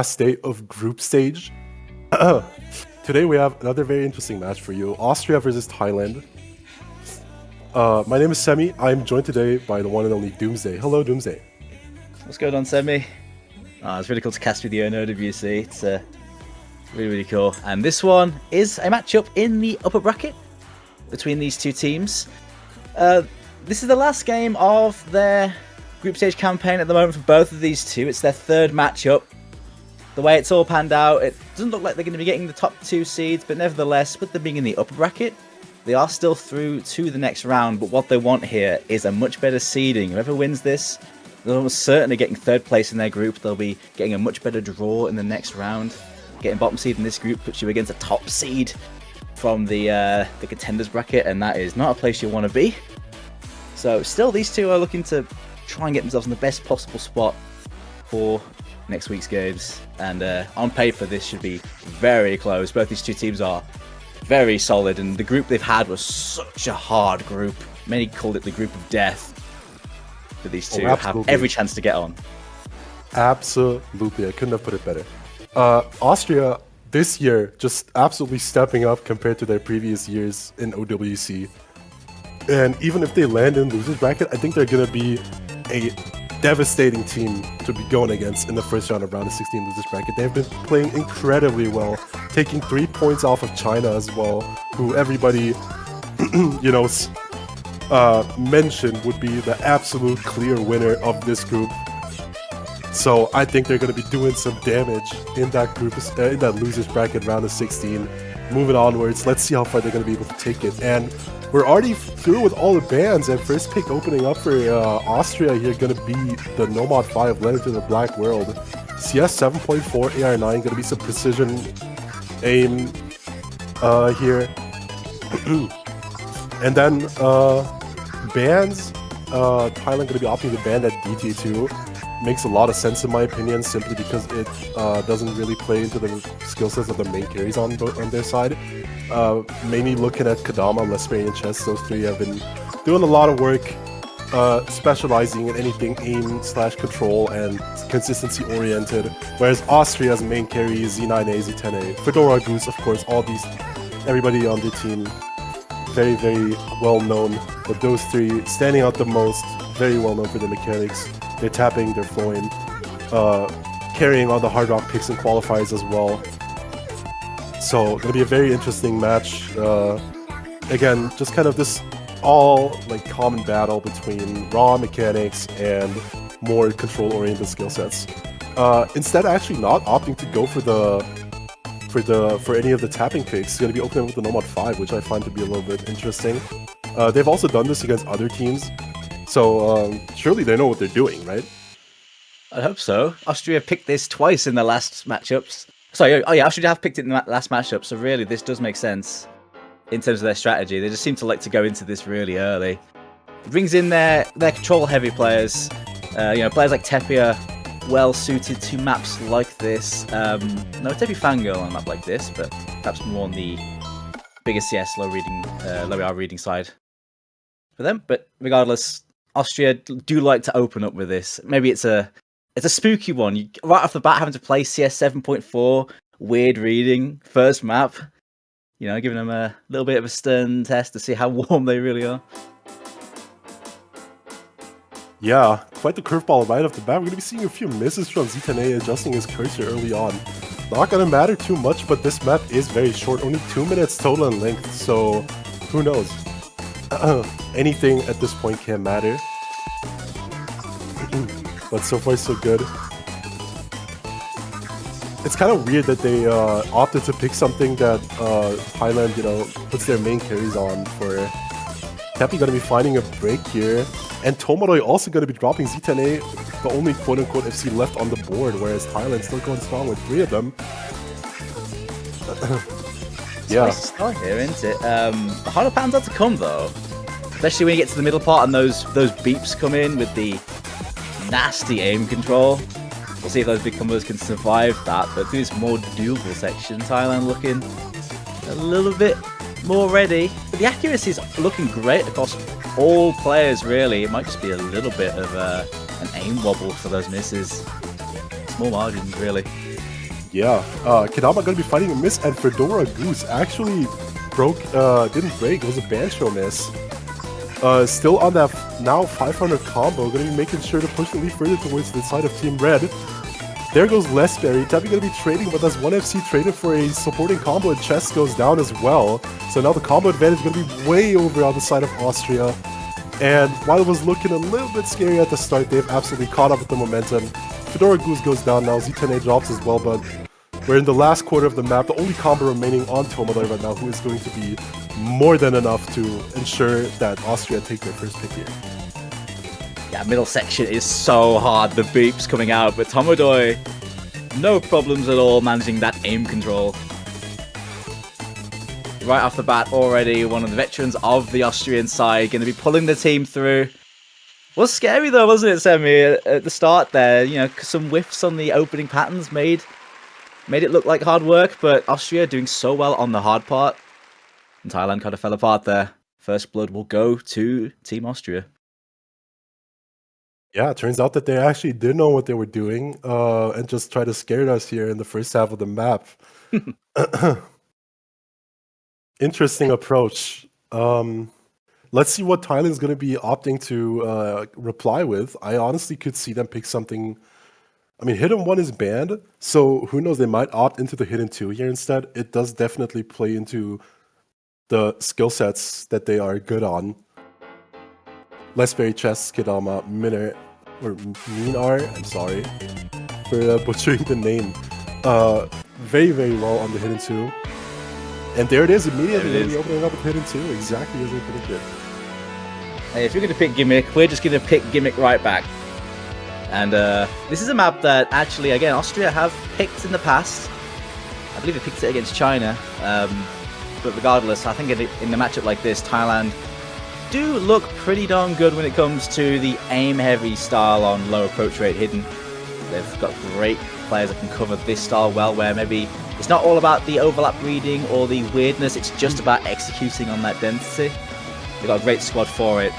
state of group stage. Today we have another very interesting match for you. Austria versus Thailand. My name is Semi. I'm joined today by the one and only Doomsday. Hello, Doomsday. What's going on, Semi? It's really cool to cast with you in OWC. It's really cool. And this one is a matchup in the upper bracket between these two teams. This is the last game of their group stage campaign at the moment for both of these two. It's their third matchup. The way it's all panned out, it doesn't look like they're going to be getting the top two seeds, but nevertheless, with them being in the upper bracket, they are still through to the next round. But what they want here is a much better seeding. Whoever wins this, they're almost certainly getting third place in their group. They'll be getting a much better draw in the next round. Getting bottom seed in this group puts you against a top seed from the contenders bracket, and that is not a place you want to be. So still, these two are looking to try and get themselves in the best possible spot for next week's games. And on paper, this should be very close. Both these two teams are very solid, and the group they've had was such a hard group. Many called it the group of death. But these two have every chance to get on. Absolutely, I couldn't have put it better. Austria this year just absolutely stepping up compared to their previous years in OWC. And even if they land in losers bracket, I think they're going to be a devastating team to be going against in the first round of round of 16 losers bracket. They've been playing incredibly well, taking 3 points off of China as well, who everybody, mentioned would be the absolute clear winner of this group. So I think they're going to be doing some damage in that group, in that losers bracket round of 16. Moving onwards, let's see how far they're going to be able to take it. And we're already through with all the bans, and first pick opening up for Austria here going to be the Nomad 5, led into the Black World. CS 7.4, AR9, going to be some precision aim here. And then bans, Thailand going to be opting to ban that DT2. Makes a lot of sense in my opinion, simply because it doesn't really play into the skill sets of the main carries on their side. Mainly looking at Kadama, Lesper, and Chess, those three have been doing a lot of work, specializing in anything aim/control and consistency oriented. Whereas Austria's main carry is Z9A, Z10A, Fedora, Goose, of course, everybody on the team, very, very well known. But those three standing out the most, very well known for their mechanics. They're tapping, they're flowing, carrying all the hard rock picks and qualifiers as well. So, gonna be a very interesting match. Again, just kind of this all common battle between raw mechanics and more control-oriented skill sets. Instead, actually not opting to go for any of the tapping picks. It's gonna be opening with the Nomad 5, which I find to be a little bit interesting. They've also done this against other teams. So, surely they know what they're doing, right? I hope so. Austria picked this twice in the last matchups. Sorry, Austria have picked it in the last matchup, so really this does make sense in terms of their strategy. They just seem to like to go into this really early. It brings in their control-heavy players. Players like Tepi are well-suited to maps like this. No, Tepi Fangirl on a map like this, but perhaps more on the bigger CS, low AR reading side for them. But regardless, Austria do like to open up with this. Maybe it's a spooky one. You, right off the bat, having to play CS 7.4, weird reading, first map. Giving them a little bit of a stern test to see how warm they really are. Yeah, quite the curveball right off the bat. We're going to be seeing a few misses from Z10A adjusting his cursor early on. Not going to matter too much, but this map is very short. Only 2 minutes total in length, so who knows? Anything at this point can matter. But so far so good. It's kind of weird that they opted to pick something that Thailand, puts their main carries on for. Tepi gonna be finding a break here, and Tomaroi also gonna be dropping Z10A, the only quote-unquote FC left on the board, whereas Thailand's still going strong with 3 of them. Yeah. Nice to start here, isn't it? The harder patterns are to come though, especially when you get to the middle part and those beeps come in with the nasty aim control. We'll see if those big combos can survive that, but through this more doable section, Thailand looking a little bit more ready. But the accuracy is looking great across all players, really. It might just be a little bit of an aim wobble for those misses. Small margins, really. Yeah, Kedama gonna be fighting a miss, and Fedora Goose actually didn't break. It was a Bancho miss. Still on that now 500 combo, gonna be making sure to push the lead further towards the side of Team Red. There goes Lesberry. Teppy gonna be trading, but that's 1FC traded for a supporting combo, and Chess goes down as well. So now the combo advantage is gonna be way over on the side of Austria. And while it was looking a little bit scary at the start, they've absolutely caught up with the momentum. Fedora Goose goes down now, Z10A drops as well, but we're in the last quarter of the map. The only combo remaining on Tomodoy right now, who is going to be more than enough to ensure that Austria take their first pick here. Yeah, middle section is so hard, the beeps coming out, but Tomodoy, no problems at all managing that aim control. Right off the bat already, one of the veterans of the Austrian side going to be pulling the team through. Was scary though, wasn't it, Semi? At the start there, you know, some whiffs on the opening patterns made it look like hard work, but Austria doing so well on the hard part. And Thailand kind of fell apart there. First blood will go to Team Austria. Yeah, it turns out that they actually did know what they were doing and just tried to scare us here in the first half of the map. Interesting approach. Let's see what Thailand's going to be opting to reply with. I honestly could see them pick something. I mean, Hidden 1 is banned, so who knows, they might opt into the Hidden 2 here instead. It does definitely play into the skill sets that they are good on. Lesberry, Chess, Kedama, Miner, or Minar, I'm sorry for butchering the name. Very, very well on the Hidden 2. And there it is, immediately going to be opening up with Hidden 2, exactly as we predicted. Hey, if you're going to pick Gimmick, we're just going to pick Gimmick right back. And this is a map that actually, again, Austria have picked in the past. I believe they picked it against China. But regardless, I think in a matchup like this, Thailand do look pretty darn good when it comes to the aim-heavy style on low approach rate Hidden. They've got great players that can cover this style well, where maybe it's not all about the overlap reading or the weirdness, it's just about executing on that density. They've got a great squad for it.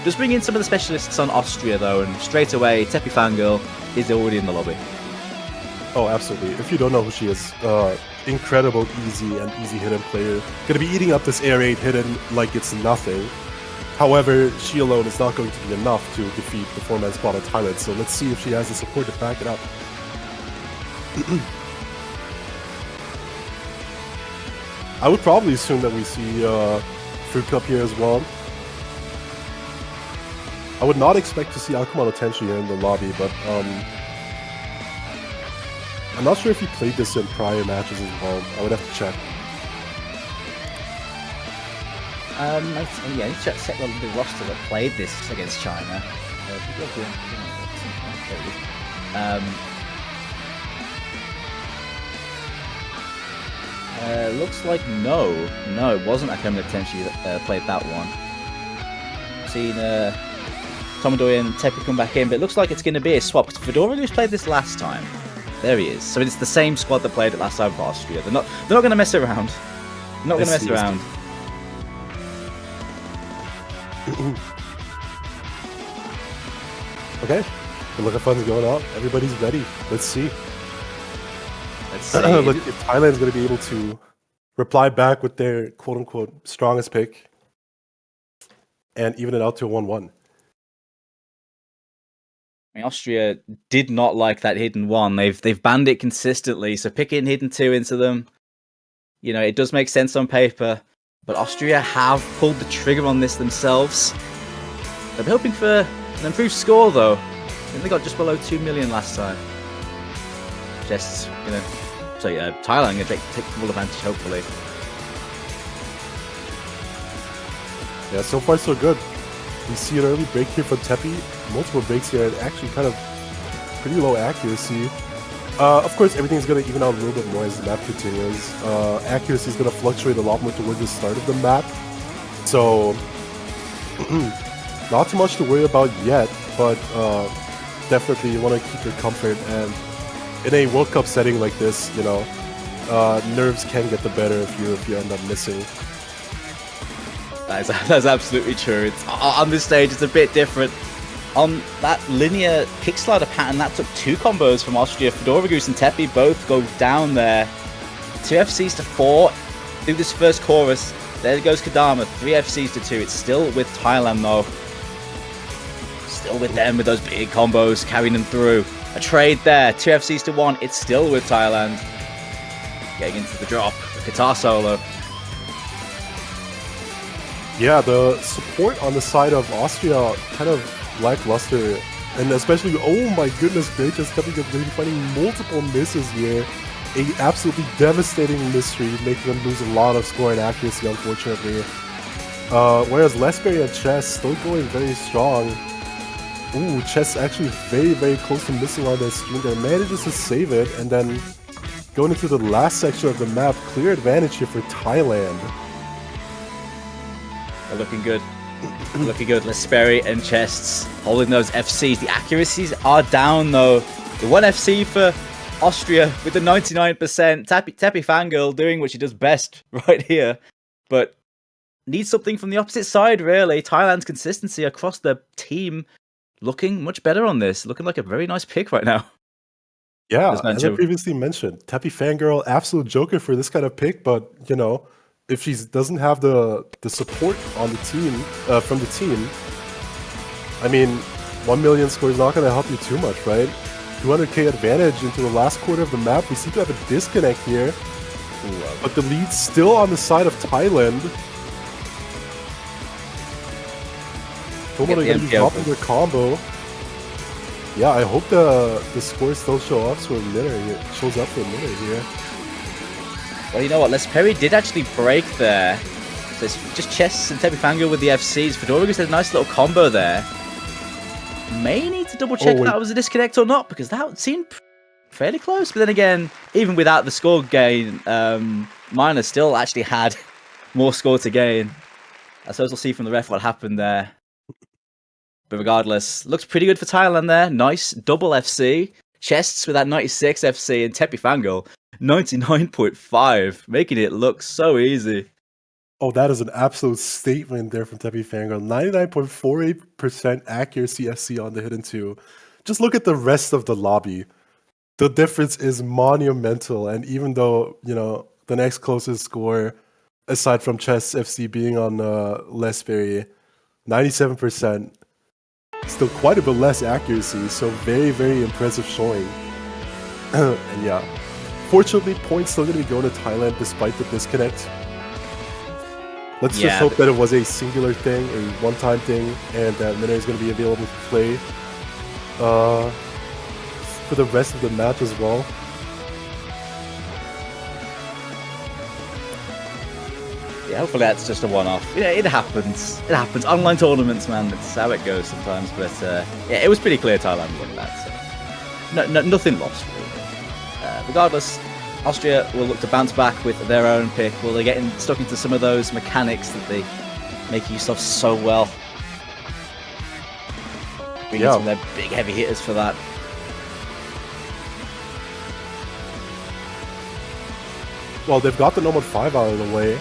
Just bring in some of the specialists on Austria though, and straight away, Teppy Fangirl is already in the lobby. Oh, absolutely. If you don't know who she is, incredible easy hidden player. Gonna be eating up this air raid hidden like it's nothing. However, she alone is not going to be enough to defeat the 4-man squad of Thailand, so let's see if she has the support to back it up. I would probably assume that we see Fruit Cup here as well. I would not expect to see Akumato Tenshi here in the lobby, but I'm not sure if he played this in prior matches as well. I would have to check. Yeah, I need to check the roster that played this against China. Looks like no, it wasn't Akumato Tenshi that played that one. Seen Tomodoy and Teppy come back in, but it looks like it's going to be a swap because Fedora who's played this last time. There he is. So it's the same squad that played it last time for Austria. They're not going to mess around. Not going to mess around. Okay, the look of fun's going on. Everybody's ready. Let's see. Let's see. Look, if Thailand's going to be able to reply back with their quote-unquote strongest pick and even it out to a 1-1. I mean, Austria did not like that Hidden 1. They've banned it consistently, so picking Hidden 2 into them, you know, it does make sense on paper, but Austria have pulled the trigger on this themselves. They're hoping for an improved score, though. I think they got just below 2 million last time. Thailand gonna take full advantage, hopefully. Yeah, so far so good. We see an early break here from Teppy. Multiple breaks here, and actually kind of pretty low accuracy. Of course, everything's going to even out a little bit more as the map continues. Accuracy is going to fluctuate a lot more towards the start of the map. So, not too much to worry about yet, but definitely you want to keep your comfort. And in a World Cup setting like this, you know, nerves can get the better if you end up missing. That's absolutely true. It's, on this stage, it's a bit different. On that linear kick slider pattern, that took 2 combos from Austria. Fedora Goose and Tepi both go down there. 2 FCs to 4 through this first chorus. There goes Kadama, 3 FCs to 2. It's still with Thailand though. Still with them with those big combos, carrying them through. A trade there, 2 FCs to 1. It's still with Thailand. Getting into the drop, the guitar solo. Yeah, the support on the side of Austria kind of lackluster, and especially, oh my goodness gracious, Tepi is going to be finding multiple misses here. A absolutely devastating miss streak, making them lose a lot of score and accuracy, unfortunately. Whereas Lesberry and Chess still going very strong. Ooh, Chess actually very, very close to missing on that stream there. Manages to save it, and then going into the last section of the map, clear advantage here for Thailand. They're looking good. Looking good. Lesberry and Chests holding those FCs. The accuracies are down though. The 1 FC for Austria with the 99%. Tepi Fangirl doing what she does best right here. But needs something from the opposite side, really. Thailand's consistency across the team looking much better on this. Looking like a very nice pick right now. Yeah, as I previously mentioned, Tepi Fangirl, absolute joker for this kind of pick, but, you know, if she doesn't have the support on the team, from the team, I mean, 1 million score is not going to help you too much, right? 200k advantage into the last quarter of the map. We seem to have a disconnect here, but the lead's still on the side of Thailand. Tomoda going to be dropping their combo. Yeah, I hope the scores still show up for a minute here. Shows up for a minute here. Well, you know what? Lesperry did actually break there. So it's just Chess and Tepi Fangirl with the FCs. Fedora Goose had a nice little combo there. May need to double check if that was a disconnect or not, because that seemed fairly close. But then again, even without the score gain, Minor still actually had more score to gain. I suppose we'll see from the ref what happened there. But regardless, looks pretty good for Thailand there. Nice double FC. Chests with that 96 FC and Tepi Fangirl 99.5, making it look so easy. Oh, that is an absolute statement there from Tepi Fangirl. 99.48% accuracy FC on the hidden 2. Just look at the rest of the lobby. The difference is monumental, and even though, you know, the next closest score, aside from Chess FC being on Lesberry, 97%, still quite a bit less accuracy, so very, very impressive showing. And yeah, fortunately, points still going to be going to Thailand despite the disconnect. Let's just hope that it was a singular thing, a one-time thing, and that Minna is going to be available to play for the rest of the match as well. Yeah, hopefully that's just a one-off. Yeah, it happens. It happens. Online tournaments, man, that's how it goes sometimes. But yeah, it was pretty clear Thailand won that. So nothing lost, really. Regardless, Austria will look to bounce back with their own pick. Will they get stuck into some of those mechanics that they make use of so well? Bring in some of their big heavy hitters for that. Well, they've got the Nomad 5 out of the way.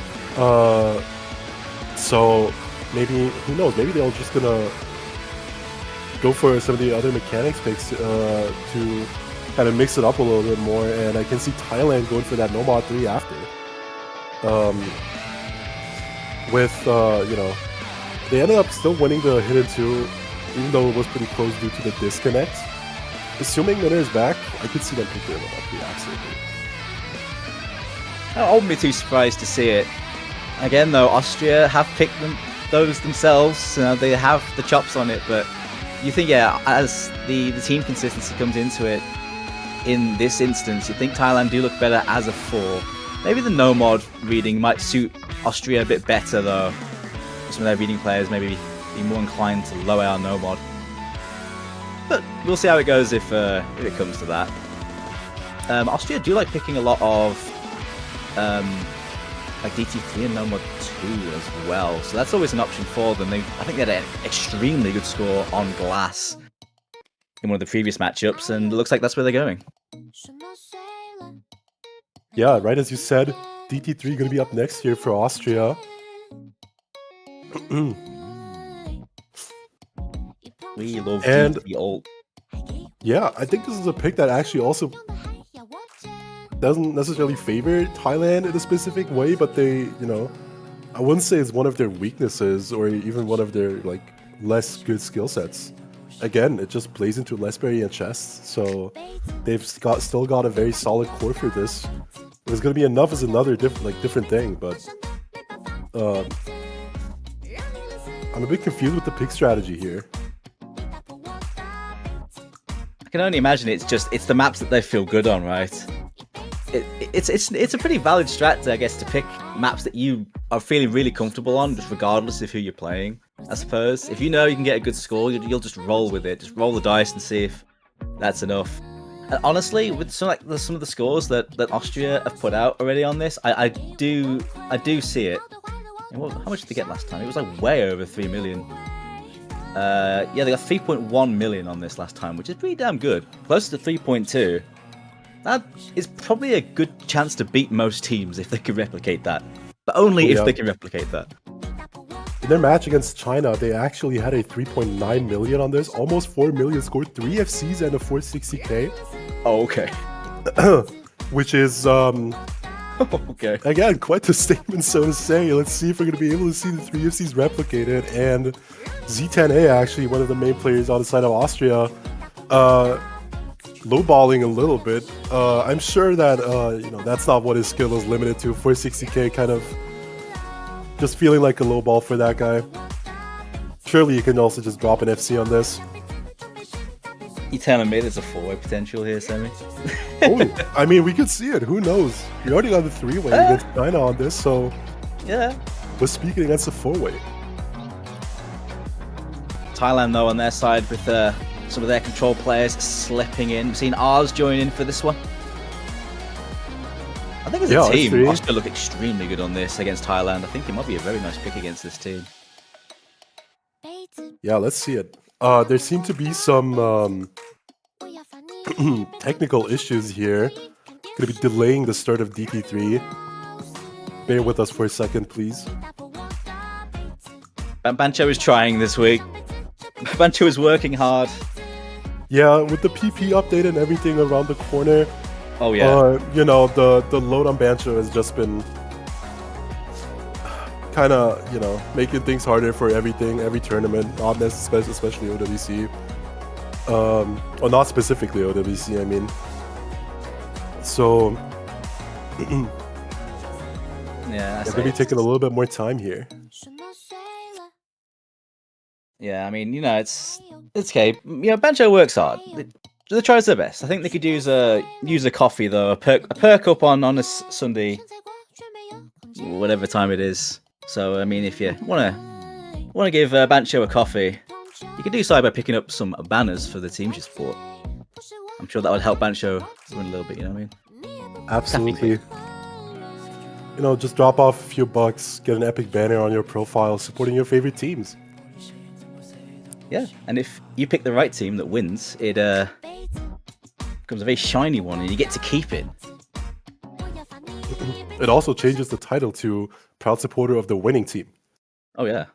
So maybe, who knows, maybe they're just gonna go for some of the other mechanics picks to kind of mix it up a little bit more, and I can see Thailand going for that Nomad 3 after. You know, they ended up still winning the hidden 2, even though it was pretty close due to the disconnect. Assuming Minna is back, I could see them pick their Nomad 3, absolutely. I wouldn't be too surprised to see it. Again, though, Austria have picked those themselves. You know, they have the chops on it, but you think, yeah, as the team consistency comes into it, in this instance, you think Thailand do look better as a 4. Maybe the no mod reading might suit Austria a bit better, though. Some of their reading players maybe be more inclined to low AR no mod. But we'll see how it goes if it comes to that. Austria do like picking a lot of like DT3 and Nomad 2 as well, so that's always an option for them. I think they had an extremely good score on glass in one of the previous matchups, and it looks like that's where they're going. Yeah, right as you said, DT3 going to be up next year for Austria. We love And the ult. yeah, I think this is a pick that actually also doesn't necessarily favor Thailand in a specific way, but they, I wouldn't say it's one of their weaknesses or even one of their like less good skill sets. Again, it just plays into Lesberry and Chest, so they've still got a very solid core for this. If it's gonna be enough is another different thing, but I'm a bit confused with the pick strategy here. I can only imagine it's the maps that they feel good on, right? It's a pretty valid strat, I guess, to pick maps that you are feeling really comfortable on, just regardless of who you're playing. I suppose if you know you can get a good score, you'll just roll with it, just roll the dice and see if that's enough. And honestly, with some of the scores that Austria have put out already on this, I do see it. How much did they get last time? It was like way over 3 million. Yeah, they got 3.1 million on this last time, which is pretty damn good. Close to 3.2. That is probably a good chance to beat most teams if they can replicate that. But only if they can replicate that. In their match against China, they actually had a 3.9 million on this, almost 4 million, scored 3 FCs and a 460k. Oh, okay. Which is, okay. Again, quite the statement, so to say. Let's see if we're going to be able to see the 3 FCs replicated. And Z10A, actually, one of the main players on the side of Austria, lowballing a little bit. I'm sure that, that's not what his skill is limited to. 460k kind of just feeling like a low ball for that guy. Surely you can also just drop an FC on this. You telling me there's a 4-way potential here, Sammy? Oh, I mean, we could see it. Who knows? We already got the 3-way against China on this, so yeah. We're speaking against a 4-way. Thailand, though, on their side with some of their control players slipping in. We've seen ours join in for this one. I think as a team, Austria look extremely good on this against Thailand. I think it might be a very nice pick against this team. Yeah, let's see it. There seem to be some technical issues here. Gonna be delaying the start of DT3. Bear with us for a second, please. Bancho is trying this week. Bancho is working hard. Yeah, with the PP update and everything around the corner. Oh yeah. The load on Bancho has just been kind of, making things harder for every tournament, not necessarily, especially OWC. Or not specifically OWC, I mean. So, yeah, it's gonna be taking a little bit more time here. Yeah, I mean, it's okay. Bancho works hard. They tries their best. I think they could use a coffee though, a perk up on a Sunday, whatever time it is. So I mean, if you wanna give Bancho a coffee, you could do so by picking up some banners for the teams you support. I'm sure that would help Bancho win a little bit. You know what I mean? Absolutely. Just drop off a few bucks, get an epic banner on your profile, supporting your favorite teams. Yeah, and if you pick the right team that wins, it becomes a very shiny one, and you get to keep it. It also changes the title to proud supporter of the winning team. Oh yeah.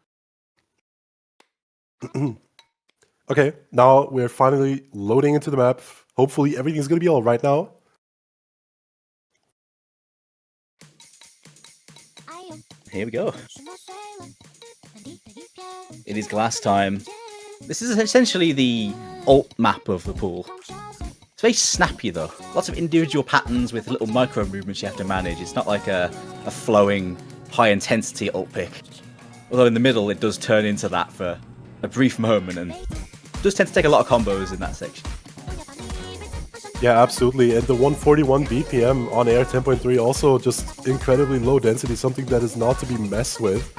Okay, now we're finally loading into the map. Hopefully everything's gonna be all right now. Here we go. It is glass time. This is essentially the alt map of the pool. It's very snappy though. Lots of individual patterns with little micro movements you have to manage. It's not like a flowing, high intensity alt pick. Although in the middle it does turn into that for a brief moment and does tend to take a lot of combos in that section. Yeah, absolutely. And the 141 BPM on air 10.3 also just incredibly low density, something that is not to be messed with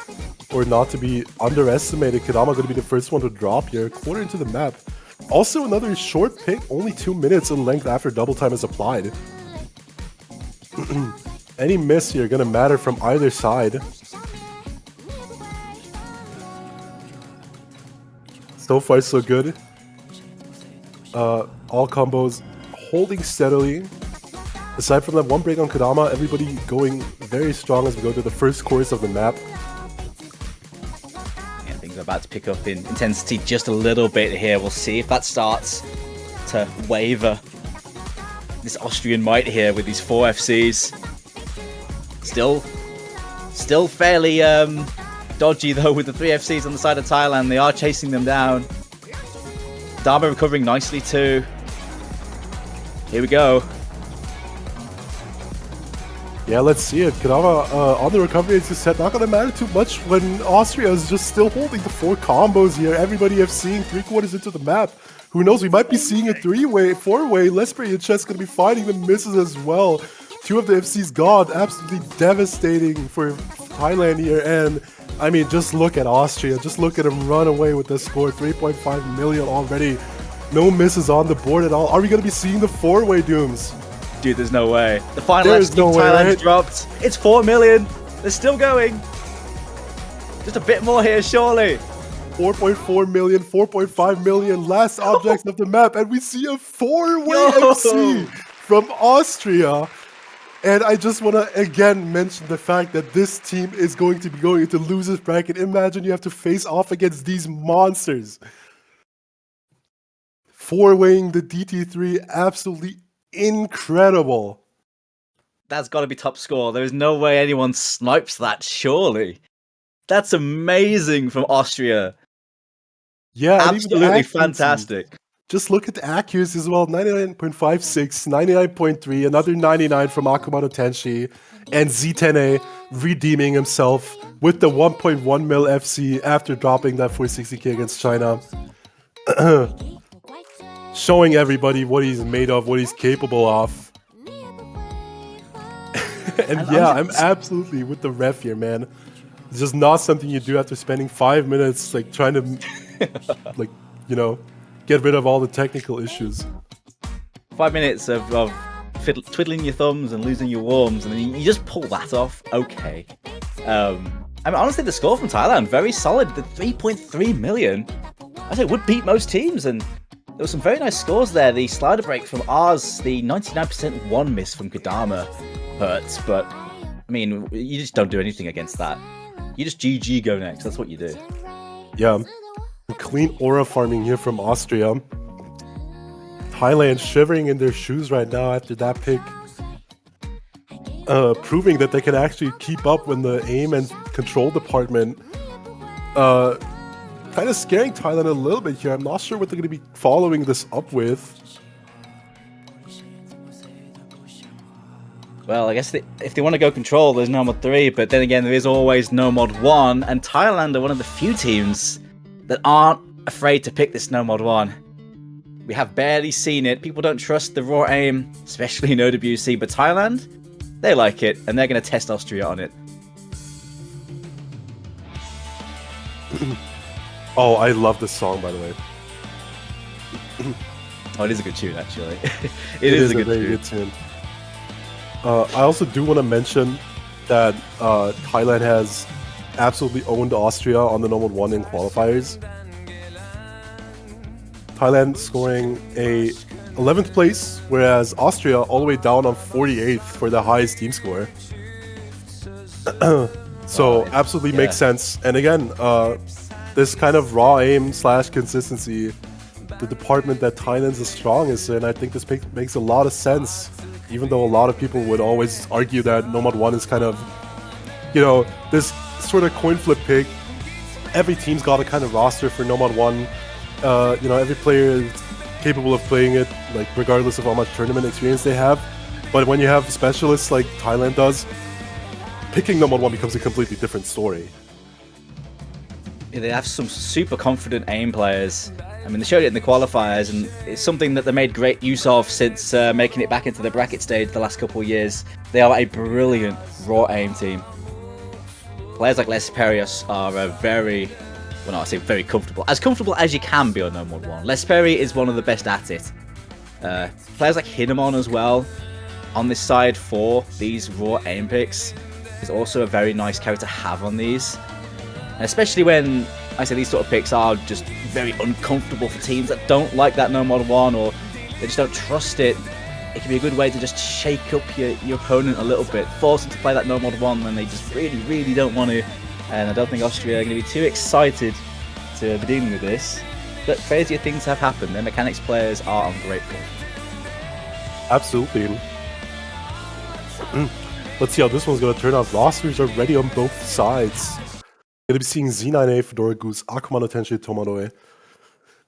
or not to be underestimated. Kadama going to be the first one to drop here, quarter into the map. Also another short pick, only 2 minutes in length after double time is applied. Any miss here going to matter from either side. So far so good. All combos holding steadily. Aside from that one break on Kadama, everybody going very strong as we go to the first course of the map. Yeah, things are about to pick up in intensity just a little bit here. We'll see if that starts to waver. This Austrian might here with these 4 FCs. Still fairly dodgy though with the 3 FCs on the side of Thailand. They are chasing them down. Dharma recovering nicely too. Here we go. Yeah, let's see it. Kadama on the recovery, as you said, not gonna matter too much when Austria is just still holding the 4 combos here. Everybody have seen 3/4 into the map. Who knows? We might be seeing a 3-way, 4-way. Lesper and Chess gonna be fighting the misses as well. 2 of the FCs gone. Absolutely devastating for Thailand here. And I mean, just look at Austria. Just look at them run away with the score. 3.5 million already. No misses on the board at all. Are we gonna be seeing the 4-way dooms? Dude, there's no way. The final There's FC's no way, Thailand's right? dropped. It's 4 million. They're still going. Just a bit more here, surely. 4.4 million, 4.5 million last objects of the map, and we see a 4-way Yo! FC from Austria. And I just want to again mention the fact that this team is going to be going into losers bracket. Imagine you have to face off against these monsters. 4-weighing the DT3, absolutely incredible. That's got to be top score. There is no way anyone snipes that, surely. That's amazing from Austria. Yeah, and even the Absolutely accuracy. fantastic. Just look at the accuracy as well. 99.56, 99.3, another 99 from Akumato Tenshi, and Z10A redeeming himself with the 1.1 mil FC after dropping that 460k against China. Showing everybody what he's made of, what he's capable of. And yeah, I'm absolutely with the ref here, man. It's just not something you do after spending 5 minutes like trying to like, you know, get rid of all the technical issues. 5 minutes of twiddling your thumbs and losing your worms, and then you just pull that off. Okay. I mean, honestly, the score from Thailand, very solid. The 3.3 million, I say, would beat most teams, and there were some very nice scores there. The slider break from ours, the 99% 1 miss from Kadama hurts, but I mean, you just don't do anything against that. You just GG go next. That's what you do. Yeah. Clean aura farming here from Austria. Thailand shivering in their shoes right now after that pick. Proving that they can actually keep up when the aim and control department. Kind of scaring Thailand a little bit here. I'm not sure what they're going to be following this up with. Well, I guess if they want to go control, there's no mod 3, but then again, there is always no mod 1, and Thailand are one of the few teams that aren't afraid to pick this no mod 1. We have barely seen it. People don't trust the raw aim, especially in OWC, but Thailand, they like it, and they're going to test Austria on it. Oh, I love this song, by the way. Oh, it is a good tune, actually. it is a good very good tune. I also do want to mention that Thailand has absolutely owned Austria on the normal 1 in qualifiers. Thailand scoring a 11th place, whereas Austria all the way down on 48th for the highest team score. So absolutely makes sense. And again, this kind of raw aim / consistency, the department that Thailand's the strongest in, I think this makes a lot of sense. Even though a lot of people would always argue that Nomad 1 is kind of, you know, this sort of coin flip pick. Every team's got a kind of roster for Nomad 1. You know, every player is capable of playing it, like regardless of how much tournament experience they have. But when you have specialists like Thailand does, picking Nomad 1 becomes a completely different story. Yeah, they have some super confident aim players. I mean, they showed it in the qualifiers, and it's something that they made great use of since making it back into the bracket stage the last couple of years. They are a brilliant raw aim team. Players like Les Perios are a very, well, not I say very comfortable as you can be on No Mod 1. Les Perry is one of the best at it. Players like Hinamon as well, on this side for these raw aim picks, is also a very nice character to have on these. And especially when I say these sort of picks are just very uncomfortable for teams that don't like that No Mod 1, or they just don't trust it. It can be a good way to just shake up your opponent a little bit, force them to play that No Mod 1 when they just really, really don't want to. And I don't think Austria are going to be too excited to be dealing with this, but crazier things have happened. The mechanics players are ungrateful. Absolutely. Let's see how this one's going to turn out. Rosters are ready on both sides. Going to be seeing Z9A, Fedora Goose, Akuma no Tensei Tomadoi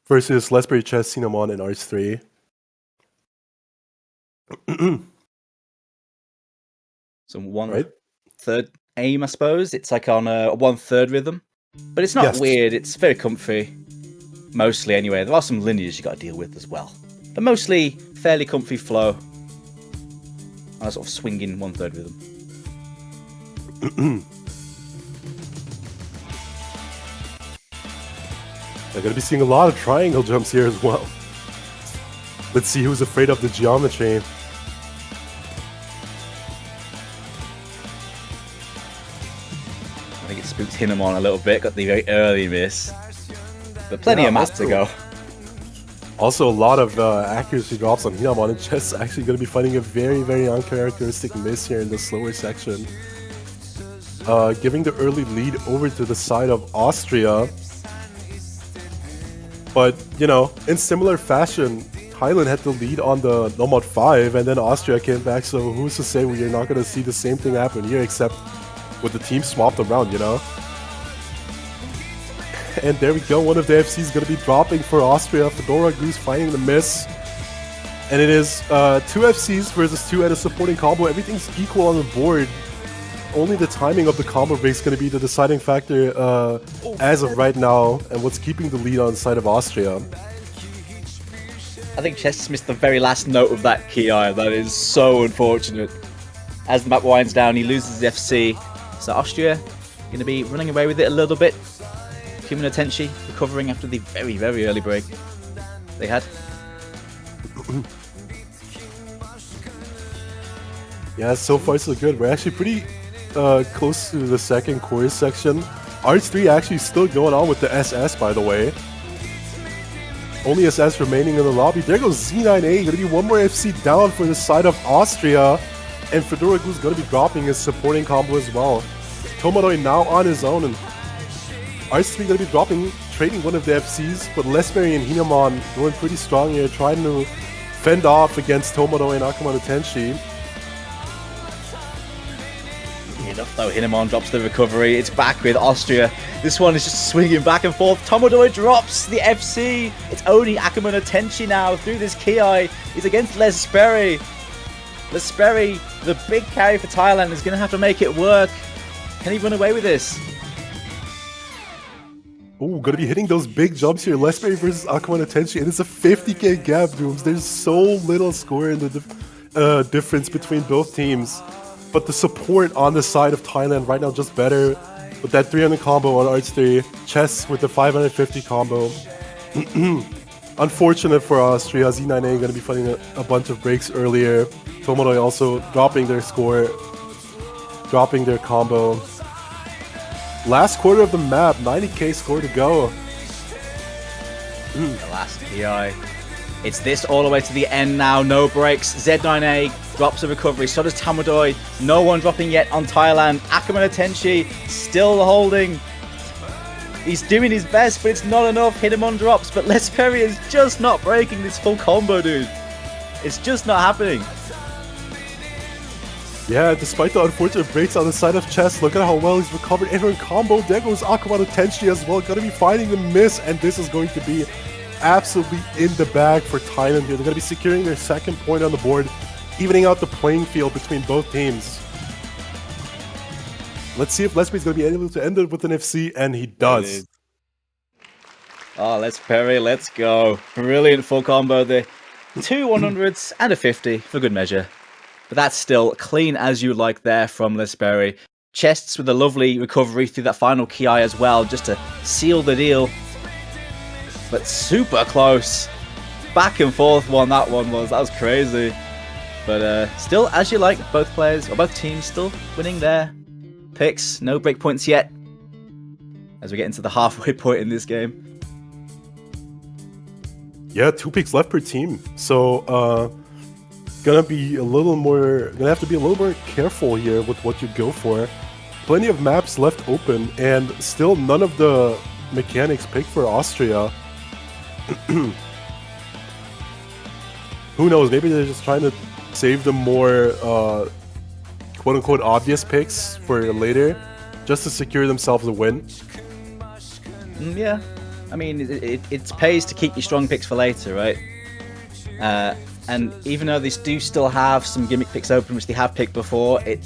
versus Lesbury Chess, Cinnamon, and RH3. So 1/3 aim, I suppose. It's like on a 1/3 rhythm. But it's not weird, it's very comfy. Mostly, anyway. There are some linears you got to deal with as well. But mostly, fairly comfy flow. On a sort of swinging 1/3 rhythm. They're going to be seeing a lot of triangle jumps here as well. Let's see who's afraid of the geometry. I think it spooked Hinamon a little bit, got the very early miss. But plenty of mats to go. Also, a lot of accuracy drops on Hinamon, and Chess actually going to be finding a very, very uncharacteristic miss here in the slower section. Giving the early lead over to the side of Austria. But, you know, in similar fashion, Thailand had the lead on the Nomad 5, and then Austria came back, so who's to say we're not going to see the same thing happen here, except with the team swapped around, you know? And there we go, one of the FCs going to be dropping for Austria. Fedora Goose finding the miss. And it is 2 FCs versus 2 at a supporting combo. Everything's equal on the board. Only the timing of the combo break is going to be the deciding factor as of right now, and what's keeping the lead on the side of Austria. I think Chess missed the very last note of that key eye. That is so unfortunate. As the map winds down, he loses the FC. So Austria going to be running away with it a little bit. Akuma no Tensei recovering after the very, very early break they had. Yeah, so far so good. We're actually pretty close to the second chorus section. RH3 actually still going on with the SS, by the way. Only SS remaining in the lobby. There goes Z9A. Going to be one more FC down for the side of Austria. And Fedora Goose going to be dropping his supporting combo as well. Tomadoi now on his own. And RH3 going to be dropping, trading one of the FCs. But Lesbury and Hinamon going pretty strong here, trying to fend off against Tomadoi and Akuma no Tensei. Enough though, Hinamon drops the recovery. It's back with Austria. This one is just swinging back and forth. Tomadoi drops the FC. It's only Akuma no Tensei now through this Ki. He's against Lesbury. Lesbury, the big carry for Thailand, is going to have to make it work. Can he run away with this? Ooh, gonna be hitting those big jumps here. Lesbury versus Akuma no Tensei, and it's a 50k gap, Dooms. There's so little score in the difference between both teams. But the support on the side of Thailand right now just better. With that 300 combo on RH3. Chess with the 550 combo. Unfortunate for Austria. Z9A going to be finding a bunch of breaks earlier. Tomadoi also dropping their score. Dropping their combo. Last quarter of the map. 90k score to go. The last PI. It's this all the way to the end now. No breaks. Z9A drops a recovery. So does Tomadoi. No one dropping yet on Thailand. Akuma no Tensei still holding. He's doing his best, but it's not enough. Hinamon drops, but Lesbury is just not breaking this full combo, dude. It's just not happening. Yeah, despite the unfortunate breaks on the side of Chess, look at how well he's recovered. Entering combo. There goes Akuma no Tensei as well. Gonna be finding the miss, and this is going to be absolutely in the bag for Thailand here. They're going to be securing their second point on the board, evening out the playing field between both teams. Let's see if Lesbury's going to be able to end it with an FC, and he does. Oh, Lesbury, let's go. Brilliant full combo there. 2 100s and a 50 for good measure. But that's still clean as you like there from Lesbury. Chests with a lovely recovery through that final Ki as well, just to seal the deal. But super close. Back and forth one that one was. That was crazy. But still, as you like, both players, or both teams still winning their picks. No break points yet. As we get into the halfway point in this game. Yeah, 2 picks left per team. So, gonna have to be a little more careful here with what you go for. Plenty of maps left open, and still none of the mechanics picked for Austria. Who knows? Maybe they're just trying to save the more quote-unquote obvious picks for later, just to secure themselves a win. Yeah, I mean, it pays to keep your strong picks for later, right? And even though they do still have some gimmick picks open, which they have picked before, it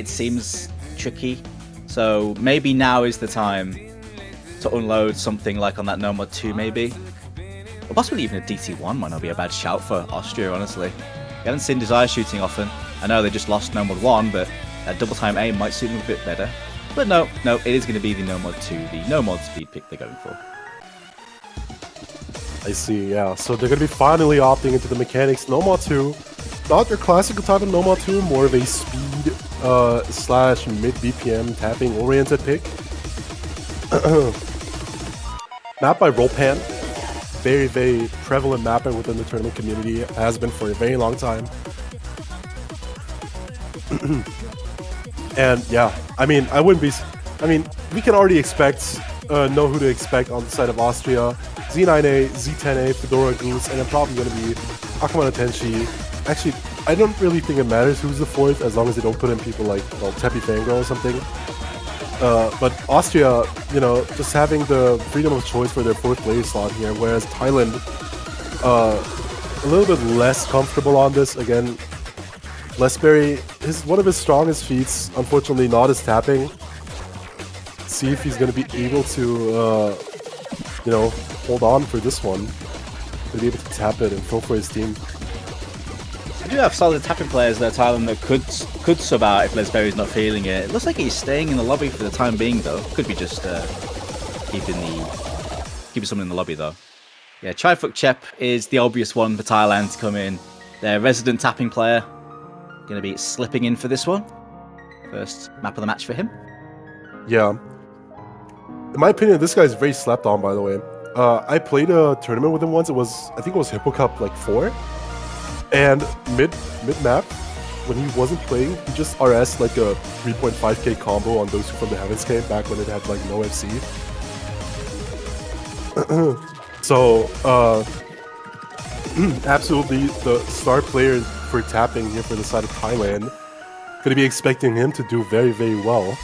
seems tricky. So maybe now is the time to unload something like on that No Mod 2, maybe. Or possibly even a DT1 might not be a bad shout for Austria, honestly. We haven't seen Desire shooting often. I know they just lost No Mod 1, but a double time aim might suit them a bit better. But no, it is going to be the No Mod 2, the No Mod speed pick they're going for. I see, yeah. So they're going to be finally opting into the mechanics. No Mod 2, not your classical type of No Mod 2, more of a speed slash mid BPM tapping oriented pick. Map by Rollpan. Very, very prevalent mapper within the tournament community. Has been for a very long time. And yeah, I mean, we can already know who to expect on the side of Austria. Z9A, Z10A, Fedora Goose, and I'm probably going to be Akamana Tenshi. Actually, I don't really think it matters who's the fourth, as long as they don't put in people like, well, Teppy Fangirl or something. But Austria, you know, just having the freedom of choice for their fourth player slot here, whereas Thailand, a little bit less comfortable on this. Again, Lesberry, one of his strongest feats, unfortunately not his tapping. See if he's going to be able to, you know, hold on for this one. To be able to tap it and throw for his team. We do have solid tapping players there, Thailand, that could sub out if Lesberry's not feeling it. It looks like he's staying in the lobby for the time being, though. Could be just keeping someone in the lobby, though. Yeah, Chifuk Chep is the obvious one for Thailand to come in. Their resident tapping player. Going to be slipping in for this one. First map of the match for him. Yeah. In my opinion, this guy's very slept on, by the way. I played a tournament with him once. I think it was Hippo Cup like 4. And mid map, when he wasn't playing, he just RS like a 3.5k combo on those two from the Heavens Cave back when it had like no FC. So, absolutely the star player for tapping here for the side of Thailand. Gonna be expecting him to do very, very well.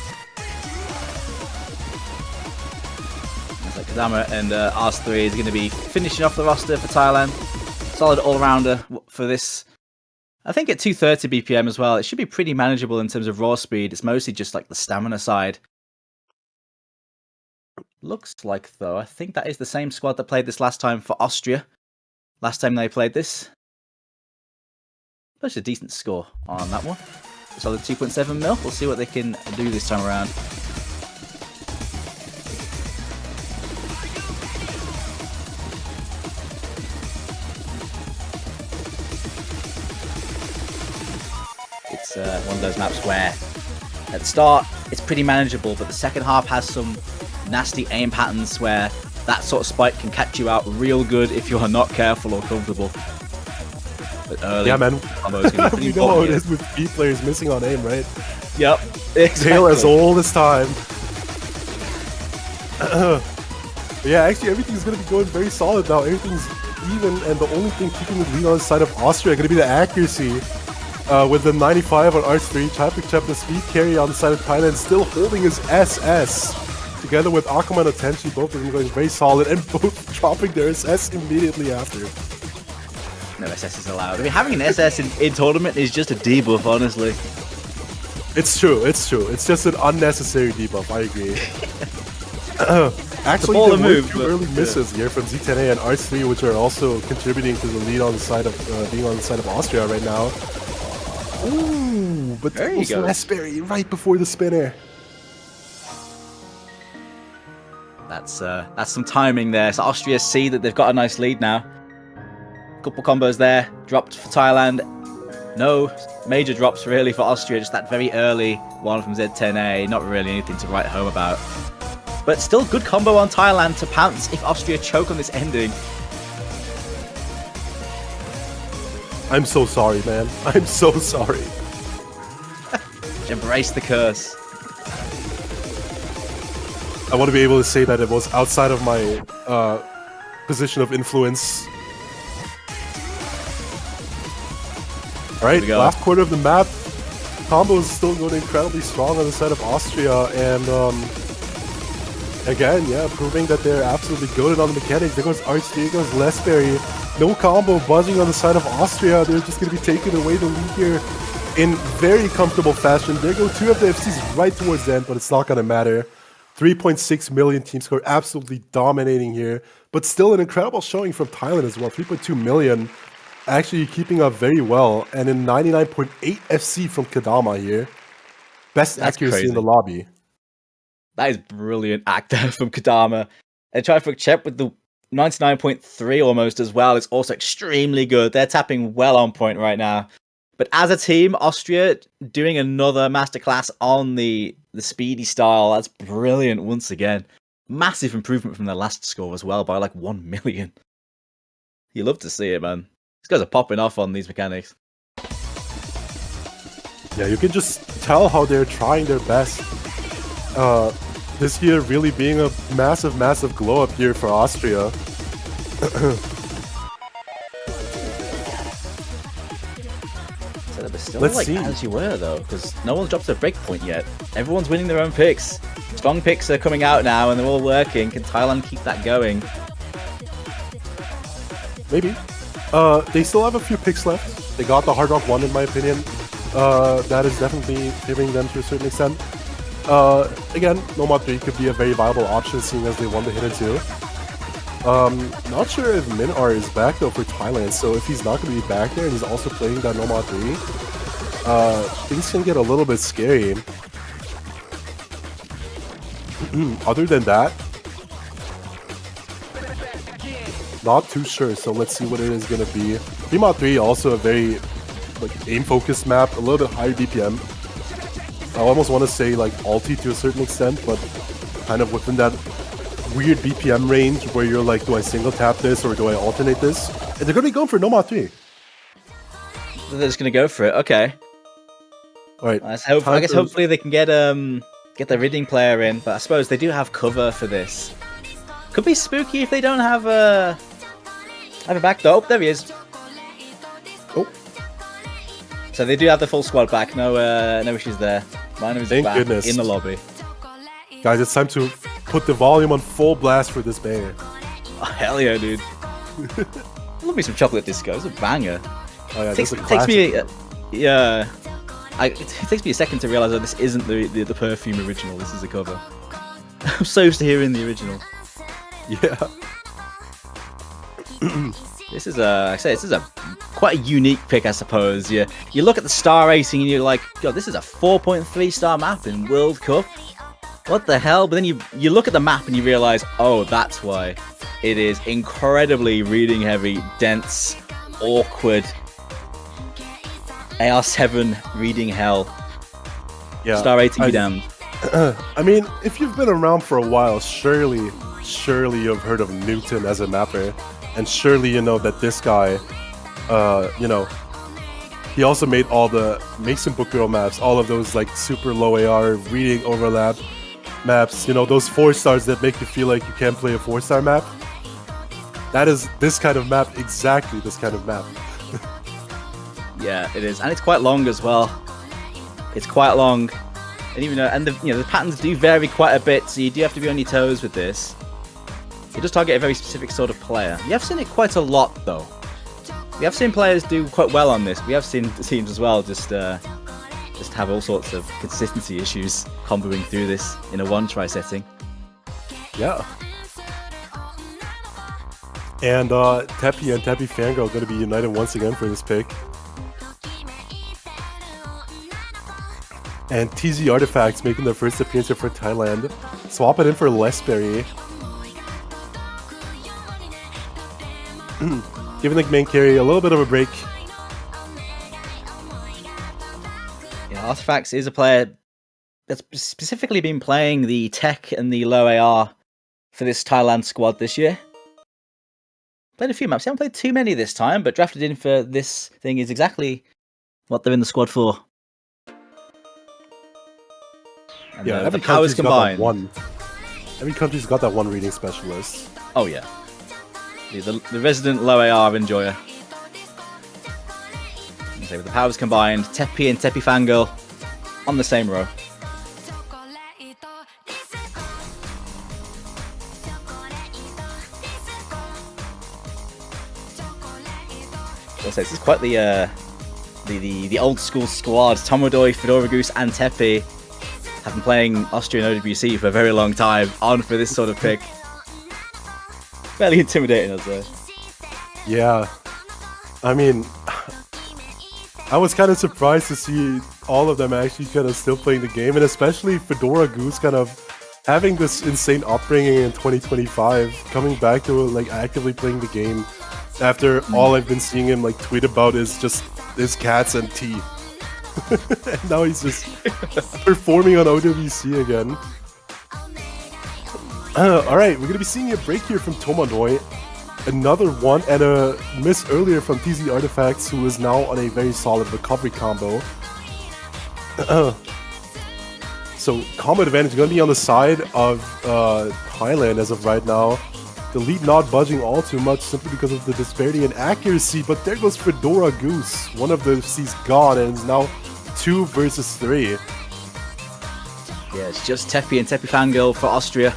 Kadama and Ars3 is going to be finishing off the roster for Thailand. Solid all-rounder for this. I think at 230 BPM as well, it should be pretty manageable in terms of raw speed. It's mostly just like the stamina side. Looks like, though, I think that is the same squad that played this last time for Austria. Last time they played this. That's a decent score on that one. Solid 2.7 mil. We'll see what they can do this time around. It's one of those maps where at the start it's pretty manageable, but the second half has some nasty aim patterns where that sort of spike can catch you out real good if you are not careful or comfortable. But early, yeah, man. We know how it here. is with B players missing on aim, right? Yep. Exactly. Tale as old as time. Yeah, actually everything's going to be going very solid now. Everything's even, and the only thing keeping the lead on the side of Austria going to be the accuracy. With the 95 on Ars3, Chifuk Chep, the speed carry on the side of Thailand, still holding his SS. Together with Akuman and Tenshi, both of them going very solid, and both dropping their SS immediately after. No SS is allowed. I mean, having an SS in tournament is just a debuff, honestly. It's true. It's just an unnecessary debuff, I agree. Actually, there were two early misses here from Z10A and Ars3, which are also contributing to the lead on the side of being on the side of Austria right now. Ooh, but there you go. Raspberry right before the spinner. That's some timing there. So Austria see that they've got a nice lead now. Couple combos there, dropped for Thailand. No major drops really for Austria, just that very early one from Z10A. Not really anything to write home about. But still good combo on Thailand to pounce if Austria choke on this ending. I'm so sorry, man. I'm so sorry. Embrace the curse. I want to be able to say that it was outside of my position of influence. Alright, last quarter of the map. Combo is still going incredibly strong on the side of Austria, and again, yeah, proving that they're absolutely good on the mechanics. There goes Arch, there goes Lesberry. No combo buzzing on the side of Austria. They're just going to be taking away the lead here in very comfortable fashion. There go two of the FCs right towards the end, but it's not going to matter. 3.6 million team score, absolutely dominating here, but still an incredible showing from Thailand as well. 3.2 million, actually keeping up very well, and in 99.8 FC from Kadama here. Best accuracy in the lobby. That is brilliant act there from Kadama. And Trifork Chep with the 99.3 almost as well. It's also extremely good. They're tapping well on point right now. But as a team, Austria doing another masterclass on the speedy style. That's brilliant once again. Massive improvement from their last score as well by like 1 million. You love to see it, man. These guys are popping off on these mechanics. Yeah, you can just tell how they're trying their best. This year really being a massive, massive glow up year for Austria. Still Let's see. As you were though, because no one's dropped a breakpoint yet. Everyone's winning their own picks. Strong picks are coming out now, and they're all working. Can Thailand keep that going? Maybe. They still have a few picks left. They got the Hard Rock 1 in my opinion. That is definitely favoring them to a certain extent. Again, Nomad 3 could be a very viable option seeing as they won the Hidden 2. Not sure if Minar is back though for Thailand, so if he's not going to be back there and he's also playing that Nomad 3, things can get a little bit scary. Other than that, not too sure, so let's see what it is going to be. Nomad 3 also a very aim-focused map, a little bit higher DPM. I almost want to say like ulti to a certain extent, but kind of within that weird BPM range where you're like, do I single tap this or do I alternate this? And they're going to be going for Nomad 3. They're just going to go for it, okay. Alright. I guess hopefully they can get their ridding player in, but I suppose they do have cover for this. Could be spooky if they don't have a back though. Oh, there he is. Oh. So they do have the full squad back. No issues there. Miner is back in the lobby. Guys, it's time to put the volume on full blast for this banger. Oh, hell yeah, dude. Love me some Chocolate Disco. It's a banger. Oh yeah, it takes me it takes me a second to realize that this isn't the Perfume original. This is a cover. I'm so used to hearing the original. Yeah. This is quite a unique pick, I suppose. You look at the star rating and you're like, God, this is a 4.3 star map in World Cup. What the hell? But then you look at the map and you realize, oh, that's why. It is incredibly reading heavy, dense, awkward. AR7 reading hell. Yeah. Star rating be damned. I mean, if you've been around for a while, surely you've heard of Newton as a mapper. And surely you know that this guy, he also made all the Makes and Book Girl maps, all of those like super low AR reading overlap maps, those 4 stars that make you feel like you can't play a 4-star map. That is this kind of map, exactly this kind of map. Yeah, it is, and it's quite long as well. It's quite long, and even the patterns do vary quite a bit, so you do have to be on your toes with this. It does target a very specific sort of player. You have seen it quite a lot, though. We have seen players do quite well on this. We have seen teams as well just have all sorts of consistency issues comboing through this in a one-try setting. Yeah. And Teppy and Teppy Fangirl are going to be united once again for this pick. And TZ Artifacts making their first appearance here for Thailand. Swap it in for Lesberry. Giving the main carry a little bit of a break. Yeah, Artifacts is a player that's specifically been playing the tech and the low AR for this Thailand squad this year. Played a few maps. Haven't played too many this time, but drafted in for this thing is exactly what they're in the squad for. And yeah, the powers combined. One. Every country's got that one reading specialist. Oh yeah. The resident low AR enjoyer. So with the powers combined, Teppy and Teppy Fangirl on the same row. Also, this is quite the old school squad. Tomodoy, Fedora Goose, and Teppy have been playing Austrian OWC for a very long time. On for this sort of pick. Fairly intimidating, I'd say. Yeah, I mean, I was kind of surprised to see all of them actually kind of still playing the game, and especially Fedora Goose kind of having this insane upbringing in 2025, coming back to like actively playing the game after all I've been seeing him like tweet about is just his cats and tea. And now he's just performing on OWC again. Alright, we're gonna be seeing a break here from Tomodoy. Another one and a miss earlier from TZ Artifacts, who is now on a very solid recovery combo. So combo advantage going to be on the side of Thailand as of right now. The lead not budging all too much simply because of the disparity in accuracy, but there goes Fedora Goose. One of the C's gone and is now 2 versus 3. Yeah, it's just Teppy and Teppy Fangirl for Austria.